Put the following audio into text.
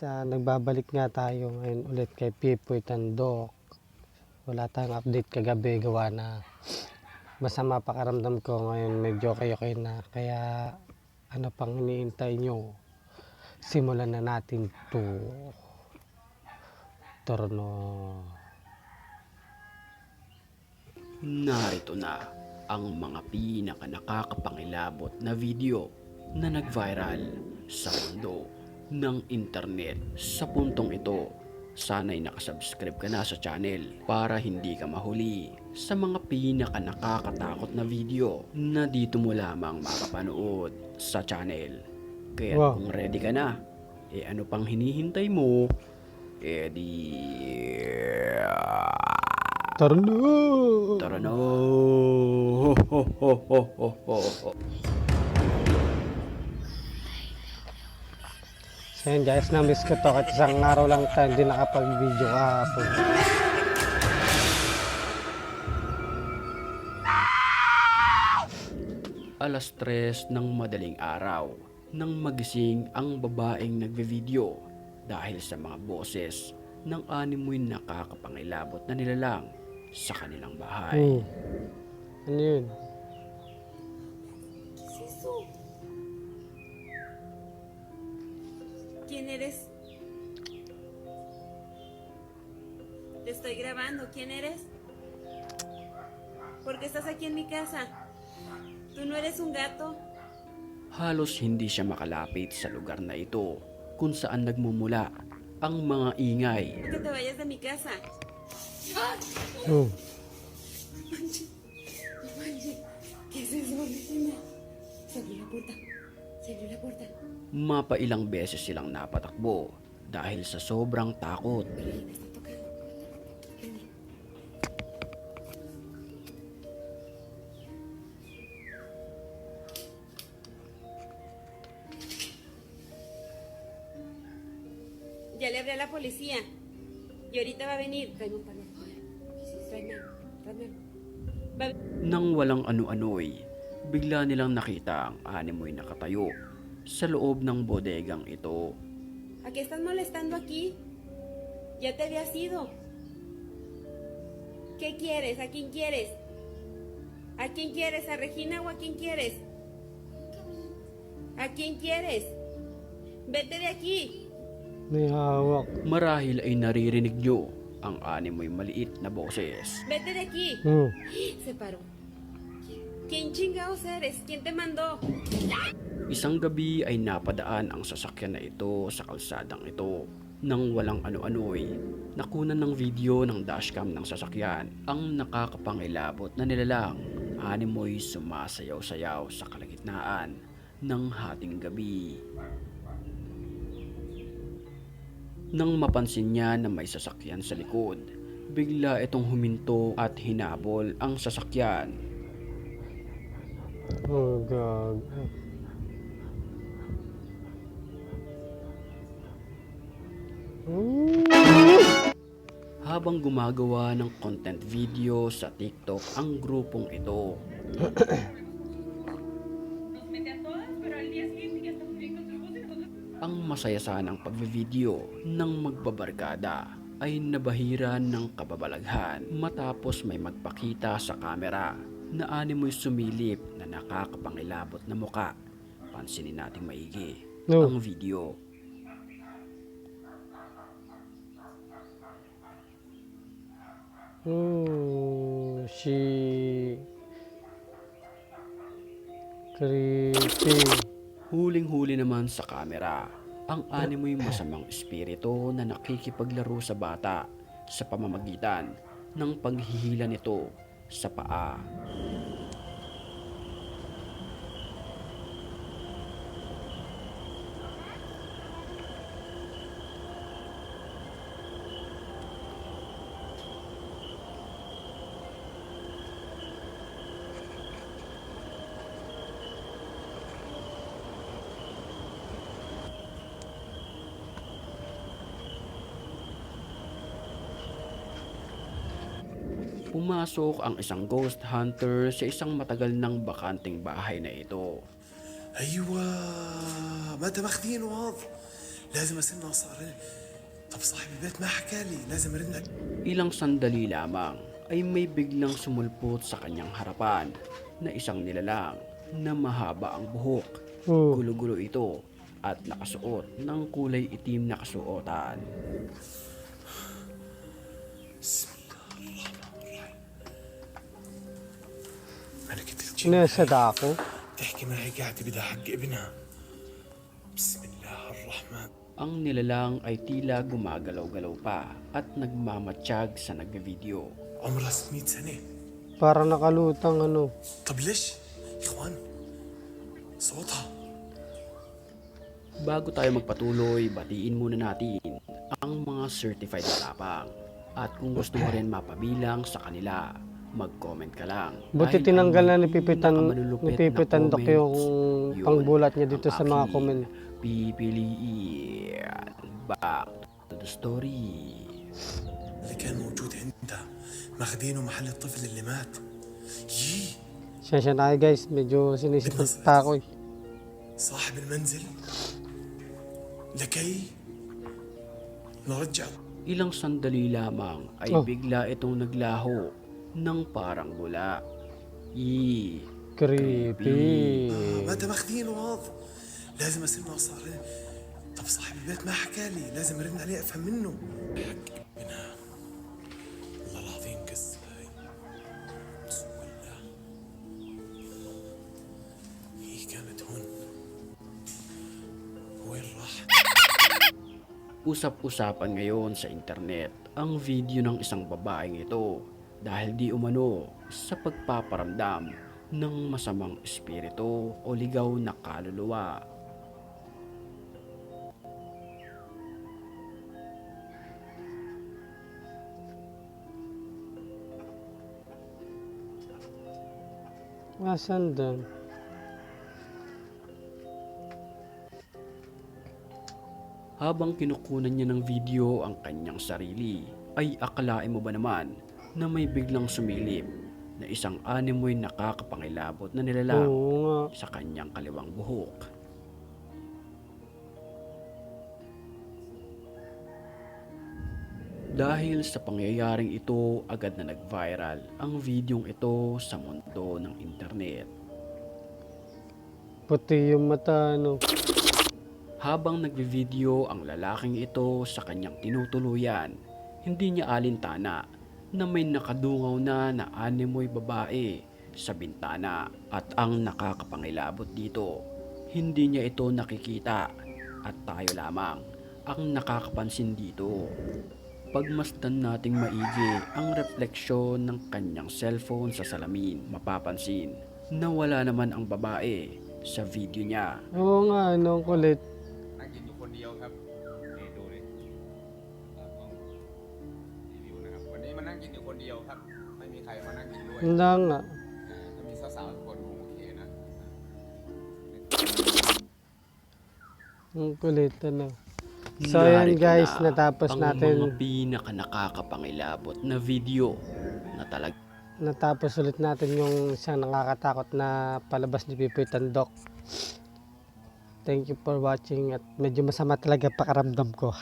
Nagbabalik nga tayo ngayon ulit kay Pipoy Tandok. Wala tayong update kagabi gawa na masama pakaramdam ko ngayon, medyo okay na. Kaya ano pang iniintay nyo? Simulan na natin to Torno. Narito na ang mga nakakapangilabot na video na nag-viral sa mundo ng internet. Sa puntong ito, sana'y nakasubscribe ka na sa channel para hindi ka mahuli sa mga nakakatakot na video na dito mo lamang makapanood sa channel. Kaya kung ready ka na, ano pang hinihintay mo? Torno! Tara na! Ho, ho, ho, ho, ho, ho. So yun guys, na-miss ko to kahit isang araw lang tayo hindi nakapag-video kahapon. Alas 3 ng madaling araw nang magising ang babaeng nagve-video dahil sa mga boses ng animoy nakakapangilabot na nilalang sa kanilang bahay. Ano yun? ¿Qué es eso? ¿Quién eres? Te estoy grabando. ¿Quién eres? ¿Por qué estás aquí en mi casa? ¿Tú no eres un gato? Halos hindi siya makalapit sa lugar na ito kung saan nagmumula ang mga ingay. Que te vayas de mi casa. ¡Ah! Oh. No manches. ¿Qué es eso? Regina? Se abrió la puerta. Se abrió la puerta. Mapailang beses silang napatakbo dahil sa sobrang takot. Regina, está tocando. Ven. Ya le hablé a la policía. Y ahorita va a venir. Tráeme un palo. Tráeme. Nang walang ano-ano'y, bigla nilang nakita ang animoy nakatayo sa loob ng bodegang ito. ¿A qué estás molestando aquí? Ya te habías ido. ¿Qué quieres? ¿A quién quieres? ¿A quién quieres? ¿A Regina o a quién quieres? ¿A quién quieres? Vete de aquí. May hawak. Marahil ay naririnig nyo ang animoy maliit na boses. Vete de aquí. Se paró. ¿Quién chingados eres? ¿Quién te mandó? Isang gabi ay napadaan ang sasakyan na ito sa kalsadang ito. Nang walang ano-ano'y, nakunan ng video ng dashcam ng sasakyan ang nakakapangilabot na nilalang. Animoy sumasayaw-sayaw sa kalagitnaan ng hating gabi. Nang mapansin niya na may sasakyan sa likod, bigla itong huminto at hinabol ang sasakyan. Oh God. Habang gumagawa ng content video sa TikTok ang grupong ito. Ang masaya sanang pagbe-video ng magbabarkada ay nabahiran ng kababalaghan matapos may magpakita sa kamera na animoy sumilip na nakakapangilabot na muka. Pansinin nating maigi ang video. Creepy. Huling-huli naman sa kamera ang animoy masamang espiritu na nakikipaglaro sa bata sa pamamagitan ng paghihila nito sa paa. Pumasok ang isang ghost hunter sa isang matagal ng bakanting bahay na ito. ايوه ما انت ماخدينه هذا لازم اسنه صار. طب صاحب البيت ما حكى لي لازم ارن عليه. Ilang sandali lamang ay may biglang sumulpot sa kanyang harapan na isang nilalang na mahaba ang buhok. Oh, Gulo-gulo ito at nakasuot ng kulay itim na kasuotan. بسم الله الرحمن الرحيم. ملكة الجن sinasada ako. تحكي معي قاعدة بدها حق ابنها. بسم الله الرحمن. Ang nilalang ay tila gumagalaw-galaw pa at nagmamatsyag sa nagbe-video. عمرها 600 سنة. Parang nakalutang ano. طب ليش؟ يا اخوان صوتها. Bago tayo magpatuloy, batiin muna natin ang mga certified na tapang. At kung gusto mo rin mapabilang sa kanila, mag-comment ka lang. Buti Dahil tinanggal ang na pinakamalulupit nipipitan na Dok yung comments, yun pangbulat niya dito ang sa mga aking comment. pipiliin. Back to the story. اللي كان موجود عندها ماخذينه محل الطفل اللي مات. يي Siyensya na kayo guys, medyo sinisipag ako eh. صاحب المنزل لكي نرجع. Ilang sandali lamang ay Oh. bigla itong naglaho ng parang bula. Creepy. ما انت ماخذينه واضح. لازم اسنه صار. طب صاحب البيت ما حكى لي لازم ارن عليه افهم منه. حق ابنها. والله العظيم قصة هاي. بسم الله. هي كانت هون. وين راح؟ Usap-usapan ngayon sa internet ang video ng isang babaeng ito dahil di umano sa pagpaparamdam ng masamang espiritu o ligaw na kaluluwa. Asan doon? Habang kinukunan niya ng video ang kanyang sarili, ay akalain mo ba naman na may biglang sumilip na isang animoy nakakapangilabot na nilalang Oo nga. sa kanyang kaliwang buhok. Dahil sa pangyayaring ito, agad na nag-viral ang videong ito sa mundo ng internet. Puti yung mata, ano. Habang nagbi-video ang lalaking ito sa kanyang tinutuluyan, hindi niya alintana na may nakadungaw na animoy babae sa bintana at ang nakakapangilabot dito. Hindi niya ito nakikita at tayo lamang ang nakakapansin dito. Pagmasdan nating maigi ang refleksyon ng kanyang cellphone sa salamin, mapapansin na wala naman ang babae sa video niya. Oo nga, ano, ang kulit. นั่งกินอยู่คนเดียวครับนี่ดูเลยตากล้องรีวิวนะครับ วันนี้มานั่งกินอยู่คนเดียวครับ ไม่มีใครมานั่งกินด้วย Wala nga. ถ้ามีสาวๆทุกคนคงโอเคนะ Ang kulit, ano. So, Narito ayan guys, na natapos ang mga natin. pinaka-nakakapangilabot na video na talaga Natapos ulit natin yung isang nakakatakot na palabas ni Pipoy Tandok. Thank you for watching at medyo masama talaga pakaramdam ko.